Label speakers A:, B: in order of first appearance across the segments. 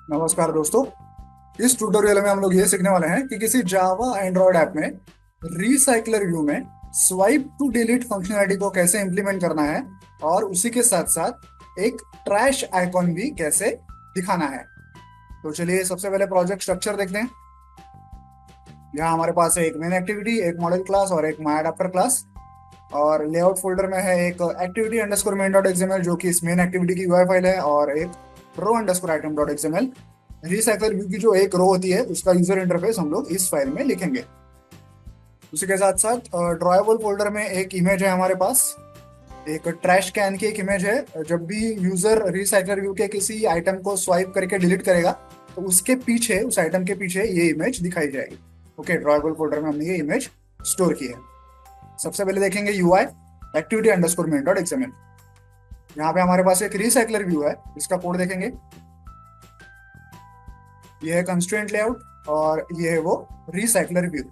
A: नमस्कार दोस्तों। इस ट्यूटोरियल में हम लोग ये सीखने वाले हैं कि किसी जावा एंड्रॉयड ऐप में रिसाइकलर व्यू में स्वाइप टू डिलीट फंक्शनैलिटी को कैसे इंप्लीमेंट करना है और उसी के साथ साथ एक ट्रैश आइकॉन भी कैसे दिखाना है। तो चलिए सबसे पहले प्रोजेक्ट स्ट्रक्चर देखते हैं। यहाँ हमारे पास है एक मेन एक्टिविटी, एक मॉडल क्लास और एक माई अडाप्टर क्लास। और लेआउट फोल्डर में है एक activity underscore main dot XML जो कि इस मेन एक्टिविटी की यूआई फाइल है, और एक row underscore item dot XML recycler view की जो एक रो होती है उसका यूजर इंटरफेस हम लोग इस फाइल में लिखेंगे। उसी के साथ साथ ड्रॉएबल फोल्डर में एक इमेज है हमारे पास, एक ट्रैश कैन की एक इमेज है। जब भी यूजर रिसाइकलर व्यू के किसी आइटम को स्वाइप करके डिलीट करेगा तो उसके पीछे, उस आइटम के पीछे ये इमेज दिखाई जाएगी। ओके, ड्रॉएबल फोल्डर में हमने ये इमेज स्टोर की है। सबसे पहले देखेंगे UI activity underscore main dot XML. यहाँ पे हमारे पास एक रिसाइकलर व्यू है, इसका कोड देखेंगे। ये है कंस्ट्रेंट लेआउट और ये है वो रिसाइकलर व्यू।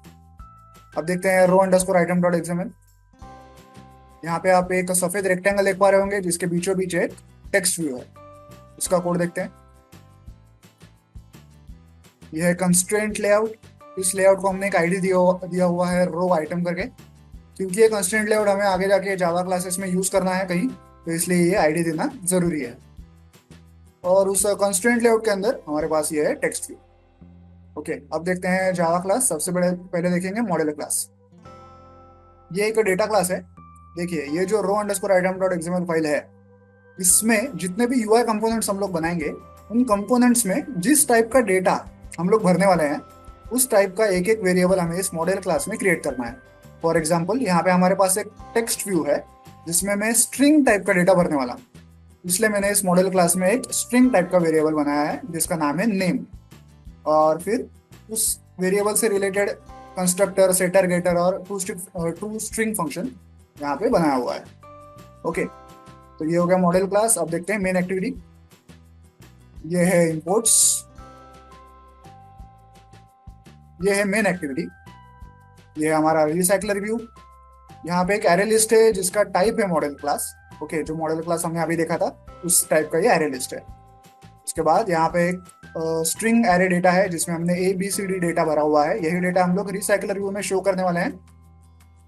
A: अब देखते हैं रो अंडरस्कोर आइटम डॉट एक्सएमएल। यहाँ पे आप एक सफेद रेक्टेंगल देख पा रहे होंगे जिसके बीचों बीच एक टेक्स्ट व्यू है, इसका कोड देखते हैं। यह है कंस्ट्रेंट लेआउट। इस लेआउट को हमने एक आईडी दिया हुआ है रो आइटम करके, क्योंकि ये कंस्ट्रेंट लेआउट हमें आगे जाके जावा क्लासेस में यूज करना है कहीं, तो इसलिए ये आईडी देना जरूरी है। और उस कंस्ट्रेंट लेआउट के अंदर हमारे पास ये है टेक्स्ट व्यू। ओके, अब देखते हैं जावा क्लास। सबसे बड़े पहले देखेंगे मॉडल क्लास। ये एक डेटा क्लास है। देखिए, ये जो row underscore item dot XML file है, इसमें जितने भी यूआई कंपोनेंट्स हम लोग बनाएंगे, उन कंपोनेंट्स में जिस टाइप का डेटा हम लोग भरने वाले हैं उस टाइप का एक एक वेरिएबल हमें इस मॉडल क्लास में क्रिएट करना है। फॉर एग्जाम्पल, यहाँ पे हमारे पास एक टेक्स्ट व्यू है जिसमें मैं स्ट्रिंग टाइप का डेटा भरने वाला हूँ, इसलिए मैंने इस मॉडल क्लास में एक स्ट्रिंग टाइप का वेरिएबल बनाया है जिसका नाम है नेम। और फिर उस वेरिएबल से रिलेटेड कंस्ट्रक्टर, सेटर, गेटर और टू स्ट्रिंग फंक्शन यहाँ पे बनाया हुआ है। ओके, तो ये हो गया मॉडल क्लास। अब देखते हैं मेन एक्टिविटी। ये है इंपोर्ट्स, ये है मेन एक्टिविटी। ये है हमारा रिसाइकलर व्यू। यहाँ पे एक एरे लिस्ट है जिसका टाइप है मॉडल क्लास। ओके, जो मॉडल क्लास हमने अभी देखा था उस टाइप का ये एरे लिस्ट है। उसके बाद यहाँ पे एक स्ट्रिंग एरे डेटा है जिसमें हमने ABCD डेटा भरा हुआ है। यही डेटा हम लोग रिसाइकलर व्यू में शो करने वाले हैं।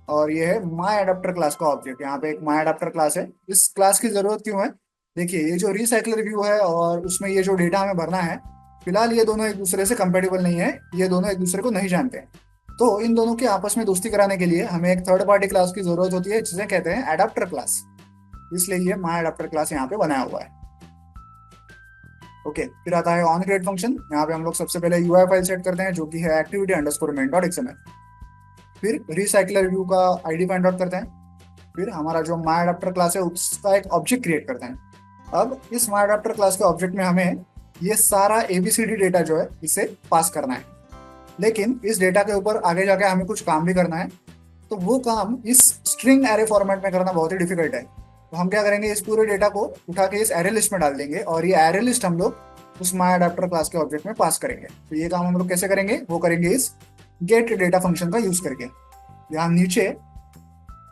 A: और ये है माई अडाप्टर क्लास का ऑब्जेक्ट। यहाँ पे एक माई अडाप्टर क्लास है। इस क्लास की जरूरत क्यों है? देखिए, ये जो रिसाइकलर व्यू है और उसमें ये जो डेटा हमें भरना है, फिलहाल ये दोनों एक दूसरे से कंपेटेबल नहीं है, ये दोनों एक दूसरे को नहीं जानते हैं। तो इन दोनों की आपस में दोस्ती कराने के लिए हमें एक थर्ड पार्टी क्लास की जरूरत होती है जिसे कहते हैं एडाप्टर क्लास। इसलिए ये माई अडाप्टर क्लास यहाँ पे बनाया हुआ है। ओके, फिर आता है ऑन क्रिएट फंक्शन। यहाँ पे हम लोग सबसे पहले यूआई फाइल सेट करते हैं जो कि है activity underscore main dot XML. फिर रिसाइकलर व्यू का आईडी फाइंड आउट करते हैं। फिर हमारा जो माई अडाप्टर क्लास है उसका एक ऑब्जेक्ट क्रिएट करते हैं। अब इस माई अडाप्टर क्लास के ऑब्जेक्ट में हमें ये सारा ABCD डेटा जो है इसे पास करना है। लेकिन इस डेटा के ऊपर आगे जाके हमें कुछ काम भी करना है, तो वो काम इस स्ट्रिंग एरे फॉर्मेट में करना बहुत ही डिफिकल्ट है। तो हम क्या करेंगे, इस पूरे डेटा को उठा के इस एरे लिस्ट में डाल देंगे और ये एरे लिस्ट हम लोग उस माई अडाप्टर क्लास के ऑब्जेक्ट में पास करेंगे। तो ये काम हम लोग कैसे करेंगे, वो करेंगे इस गेट डेटा फंक्शन का यूज करके। यहाँ नीचे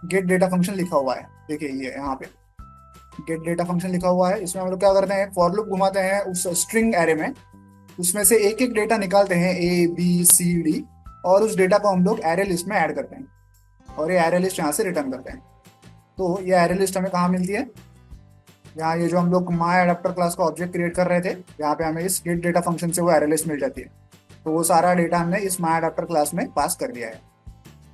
A: गेट डेटा फंक्शन लिखा हुआ है, देखिए ये यहाँ पे गेट डेटा फंक्शन लिखा हुआ है। इसमें हम लोग क्या करते हैं, फॉर लूप घुमाते हैं उस स्ट्रिंग एरे में, उसमें से एक एक डेटा निकालते हैं ABCD, और उस डेटा को हम लोग एरे लिस्ट में ऐड करते हैं और ये एरे लिस्ट यहाँ से रिटर्न करते हैं। तो ये एरे लिस्ट हमें कहाँ मिलती है, यहाँ ये जो हम लोग माई अडाप्टर क्लास का ऑब्जेक्ट क्रिएट कर रहे थे, यहाँ पे हमें इस गेट डेटा फंक्शन से वो एरे लिस्ट मिल जाती है। तो वो सारा डेटा हमने इस माई अडाप्टर क्लास में पास कर दिया है।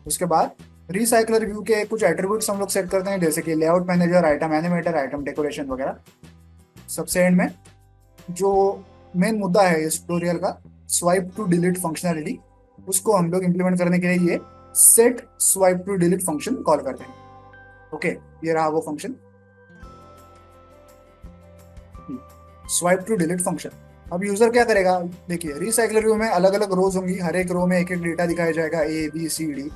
A: उसके बाद रिसाइकलर व्यू के कुछ एट्रीब्यूट्स हम लोग सेट करते हैं, जैसे कि layout manager, item animator, item decoration वगैरह। सबसे एंड में जो मेन मुद्दा है इस ट्यूटोरियल का, स्वाइप टू डिलीट फंक्शनैलिटी, उसको हम लोग इंप्लीमेंट करने के लिए ये set swipe to delete function call करते हैं। ओके, ये रहा वो function swipe to delete function. अब यूजर क्या करेगा, देखिए रिसाइकलर व्यू में अलग अलग रोज होंगी, हर एक रो में एक एक डेटा दिखाया जाएगा ABCD।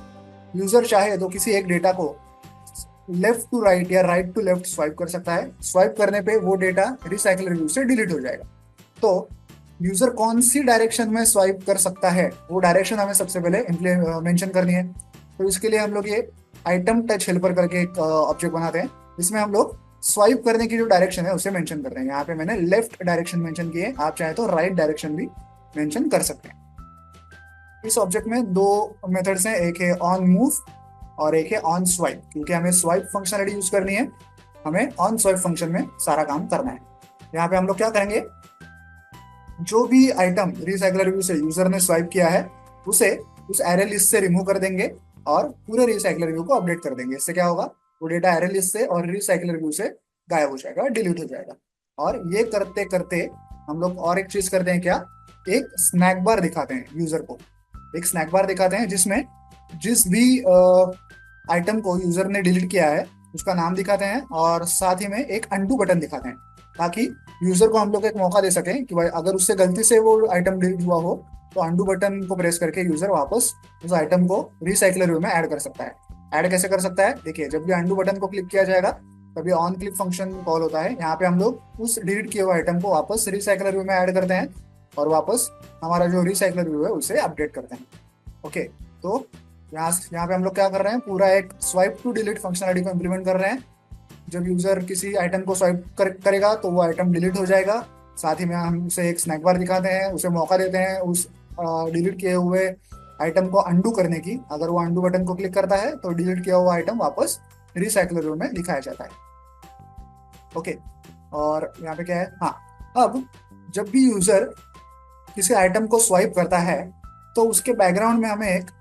A: यूजर चाहे तो किसी एक डेटा को लेफ्ट टू राइट या राइट टू लेफ्ट स्वाइप कर सकता है। स्वाइप करने पे वो डेटा रिसाइकलर व्यू से डिलीट हो जाएगा। तो यूजर कौन सी डायरेक्शन में स्वाइप कर सकता है, वो डायरेक्शन हमें सबसे पहले मेंशन करनी है। तो इसके लिए हम लोग ये आइटम टच हेल्पर करके एक ऑब्जेक्ट बनाते हैं, इसमें हम लोग स्वाइप करने की जो डायरेक्शन है उसे मेंशन करते हैं। यहाँ पे मैंने लेफ्ट डायरेक्शन मेंशन की है, आप चाहे तो राइट डायरेक्शन भी मेंशन कर सकते हैं। इस ऑब्जेक्ट में दो मेथड्स हैं, एक है ऑन मूव और एक है ऑन स्वाइप। क्योंकि हमें स्वाइप फंक्शनलिटी यूज करनी है, हमें ऑन स्वाइप फंक्शन में सारा काम करना है। यहाँ पे हम लोग क्या करेंगे, जो भी आइटम रिसाइकलर व्यू से यूजर ने स्वाइप किया है उसे उस एरे लिस्ट से रिमूव कर देंगे और पूरे रिसाइकलर व्यू को अपडेट कर देंगे। इससे क्या होगा, वो डेटा एरे लिस्ट से और रिसाइकलर व्यू से गायब हो जाएगा, डिलीट हो जाएगा। और ये करते करते हम लोग और एक चीज करते हैं क्या, एक स्नैक बार दिखाते हैं यूजर को। एक स्नैक बार दिखाते हैं जिसमें जिस भी आइटम को यूजर ने डिलीट किया है उसका नाम दिखाते हैं और साथ ही में एक अंडू बटन दिखाते हैं, ताकि यूजर को हम लोग एक मौका दे सकें कि भाई अगर उससे गलती से वो आइटम डिलीट हुआ हो तो अंडू बटन को प्रेस करके यूजर वापस उस आइटम को रिसाइकलर व्यू में ऐड कर सकता है। ऐड कैसे कर सकता है, देखिए जब भी अंडू बटन को क्लिक किया जाएगा तभी ऑन क्लिक फंक्शन कॉल होता है। यहाँ पे हम लोग उस डिलीट किए हुए आइटम को वापस रिसाइकलर व्यू में ऐड करते हैं और वापस हमारा जो रिसाइकलर व्यू है उसे अपडेट करते हैं। ओके, तो यहाँ पे हम लोग क्या कर रहे हैं, पूरा एक स्वाइप टू डिलीट फंक्शनलिटी को इम्प्लीमेंट कर रहे हैं। जब यूजर किसी आइटम को करेगा तो वो आइटम डिलीट हो जाएगा। साथ ही में हम उसे एक स्नैक बार दिखाते हैं, उसे मौका देते हैं उस डिलीट किए हुए आइटम को अंडू करने की। अगर वो अंडू बटन को क्लिक करता है तो डिलीट किया हुआ आइटम वापस रिसाइकलर व्यू में दिखाया जाता है। ओके, और यहाँ पे क्या है, हाँ, अब जब भी यूजर किसी आइटम को स्वाइप करता है तो उसके बैकग्राउंड में हमें एक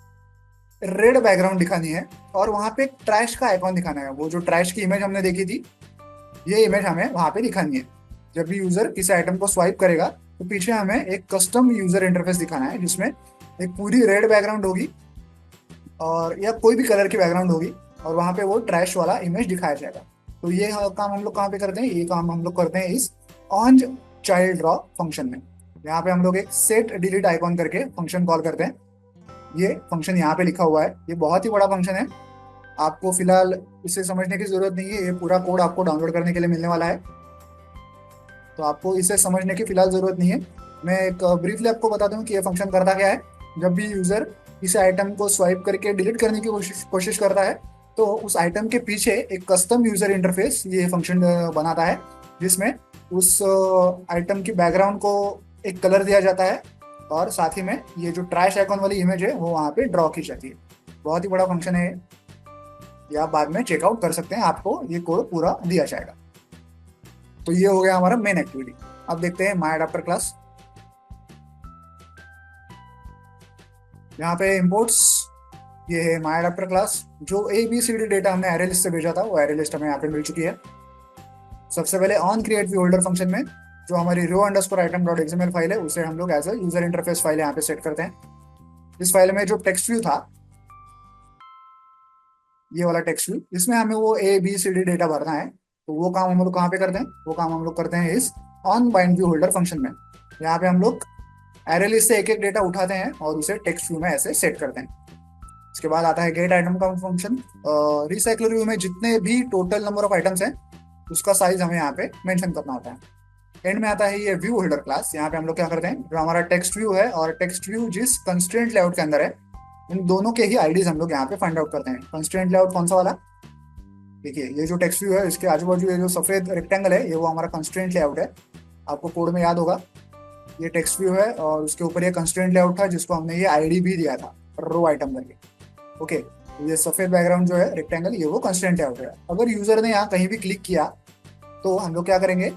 A: रेड बैकग्राउंड दिखानी है और वहां पे एक ट्रैश का आइकॉन दिखाना है। वो जो ट्रैश की इमेज हमने देखी थी, ये इमेज हमें वहां पे दिखानी है। जब भी यूजर किसी आइटम को स्वाइप करेगा तो पीछे हमें एक कस्टम यूजर इंटरफेस दिखाना है जिसमें एक पूरी रेड बैकग्राउंड होगी और या कोई भी कलर की बैकग्राउंड होगी और वहां पे वो ट्रैश वाला इमेज दिखाया जाएगा। तो ये काम हम लोग कहाँ पे करते हैं, ये काम हम लोग करते हैं इस ऑन चाइल्ड ड्रॉ फंक्शन में। यहाँ पे हम लोग एक सेट डिलीट आइकॉन करके फंक्शन कॉल करते हैं। ये फंक्शन यहाँ पे लिखा हुआ है, ये बहुत ही बड़ा फंक्शन है। आपको फिलहाल इसे समझने की जरूरत नहीं है, ये पूरा कोड आपको डाउनलोड करने के लिए मिलने वाला है, तो आपको इसे समझने की फिलहाल जरूरत नहीं है। मैं एक ब्रीफली आपको बता दूं कि ये फंक्शन करता क्या है। जब भी यूजर किसी आइटम को स्वाइप करके डिलीट करने की कोशिश करता है तो उस आइटम के पीछे एक कस्टम यूजर इंटरफेस ये फंक्शन बनाता है, जिसमें उस आइटम की बैकग्राउंड को एक कलर दिया जाता है और साथ ही में ये जो ट्रैश आइकॉन वाली इमेज है वो वहाँ पे ड्रॉ की जाती है। बहुत ही बड़ा फंक्शन है ये, आप बाद में चेकआउट कर सकते हैं, आपको ये कोड पूरा दिया जाएगा। तो ये हो गया हमारा मेन एक्टिविटी। अब देखते हैं माई अडाप्टर क्लास। यहाँ पे इंपोर्ट्स, ये है माई अडाप्टर क्लास। जो ABCD डेटा हमने एरे लिस्ट से भेजा था वो एरे लिस्ट हमें यहाँ पे मिल चुकी है। सबसे पहले on create view holder function में जो हमारी row underscore item dot XML file है उसे हम लोग as a user interface file यहाँ पे सेट करते हैं। इस फाइल में जो टेक्स्ट व्यू था, ये वाला टेक्स्ट व्यू, इसमें हमें वो ABCD डेटा भरना है। तो वो काम हम लोग कहाँ पे करते हैं, वो काम हम लोग करते हैं इस on bind view holder function में। यहाँ पे हम लोग एरे लिस्ट से एक एक डेटा उठाते हैं और उसे टेक्स्ट व्यू में ऐसे सेट करते हैं। इसके बाद आता है गेट आइटम का फंक्शन। रिसाइकलर व्यू में जितने भी टोटल नंबर ऑफ आइटम्स हैं उसका साइज हमें यहाँ पे मेंशन करना होता है। एंड में आता है ये व्यू होल्डर क्लास। यहाँ पे हम लोग क्या करते हैं, जो हमारा टेक्स्ट व्यू है और टेक्स्ट व्यू जिस कंस्ट्रेंट लेआउट के अंदर है इन दोनों के ही आईडीज हम लोग यहाँ पे फाइंड आउट करते हैं। कंस्ट्रेंट लेआउट कौन सा वाला, देखिए ये जो टेक्स्ट व्यू है इसके आजू बाजू ये जो सफेद रेक्टेंगल है ये वो हमारा कंस्ट्रेंट लेआउट है। आपको कोड में याद होगा, ये टेक्स्ट व्यू है और उसके ऊपर ये कंस्ट्रेंट लेआउट था जिसको हमने ये आईडी भी दिया था रो आइटम करके। ओके, ये सफेद बैकग्राउंड जो है रेक्टेंगल ये वो कंस्ट्रेंट लेआउट है। अगर यूजर ने यहाँ कहीं भी क्लिक किया तो हम लोग क्या करेंगे,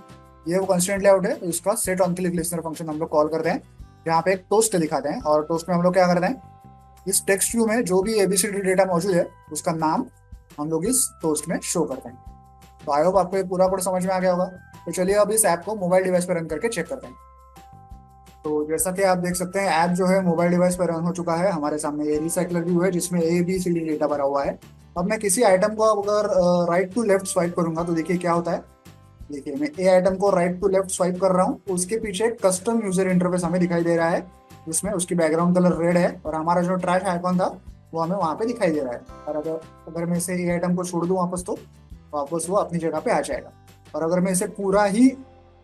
A: ये वो कंस्ट्रेंट लेआउट है तो इसका set on click listener function हम लोग कॉल करते हैं। यहाँ पे एक टोस्ट दिखाते हैं और टोस्ट में हम लोग क्या करते हैं, इस टेक्स्ट व्यू में जो भी ABCD डेटा मौजूद है उसका नाम हम लोग इस टोस्ट में शो करते हैं। तो आई होप आपको ये पूरा कोड समझ में आ गया होगा। तो चलिए अब इस ऐप को मोबाइल डिवाइस पर रन करके चेक करते हैं। तो जैसा कि आप देख सकते हैं ऐप जो है मोबाइल डिवाइस पर रन हो चुका है। हमारे सामने ये रिसाइकलर व्यू है जिसमें ABCD डेटा भरा हुआ है। अब मैं किसी आइटम को अगर राइट टू लेफ्ट स्वाइप करूंगा तो देखिए क्या होता है। देखिए मैं ए आइटम को राइट टू लेफ्ट स्वाइप कर रहा हूँ, उसके पीछे एक कस्टम यूजर इंटरफेस हमें दिखाई दे रहा है जिसमें उसकी बैकग्राउंड कलर रेड है और हमारा जो ट्रैश आइकॉन था वो हमें वहाँ पे दिखाई दे रहा है। और अगर अगर मैं इसे ए आइटम को छोड़ दूँ वापस तो वापस वो अपनी जगह पे आ जाएगा। और अगर मैं इसे पूरा ही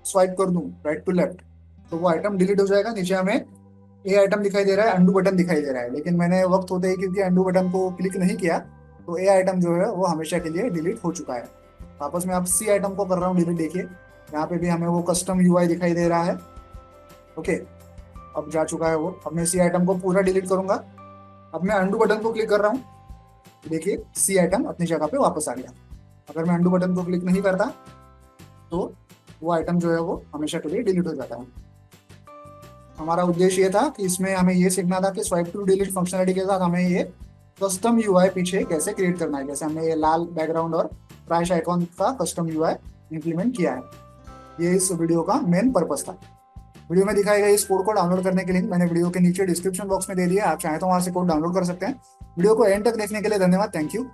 A: स्वाइप कर दूँ राइट टू लेफ्ट तो वो आइटम डिलीट हो जाएगा। नीचे हमें ए आइटम दिखाई दे रहा है, अंडू बटन दिखाई दे रहा है, लेकिन मैंने वक्त होते ही क्योंकि अंडू बटन को क्लिक नहीं किया तो ए आइटम जो है वो हमेशा के लिए डिलीट हो चुका है। वापस मैं अब सी आइटम को कर रहा हूँ डिलीट। देखिए यहाँ पे भी हमें वो कस्टम यूआई दिखाई दे रहा है। ओके, अब जा चुका है वो। अब मैं सी आइटम को पूरा डिलीट करूंगा। अब मैं अंडू बटन को क्लिक कर रहा हूँ। देखिए सी आइटम अपनी जगह पे वापस आ गया। अगर मैं अंडू बटन को क्लिक नहीं करता तो वो आइटम जो है वो हमेशा के लिए डिलीट हो जाता है। हमारा उद्देश्य ये था कि इसमें हमें ये सीखना था कि स्वाइप टू डिलीट फंक्शनलिटी के साथ हमें ये कस्टम यूआई पीछे कैसे क्रिएट करना है। जैसे हमने ये लाल बैकग्राउंड और ट्रैश आइकॉन का कस्टम यूआई इंप्लीमेंट किया है। ये इस वीडियो का मेन पर्पस था। वीडियो में दिखाए गए इस कोड को डाउनलोड करने के लिंक मैंने वीडियो के नीचे डिस्क्रिप्शन बॉक्स में दे दिया है। आप चाहें तो वहां से कोड डाउनलोड कर सकते हैं। वीडियो को एंड तक देखने के लिए धन्यवाद। Thank you.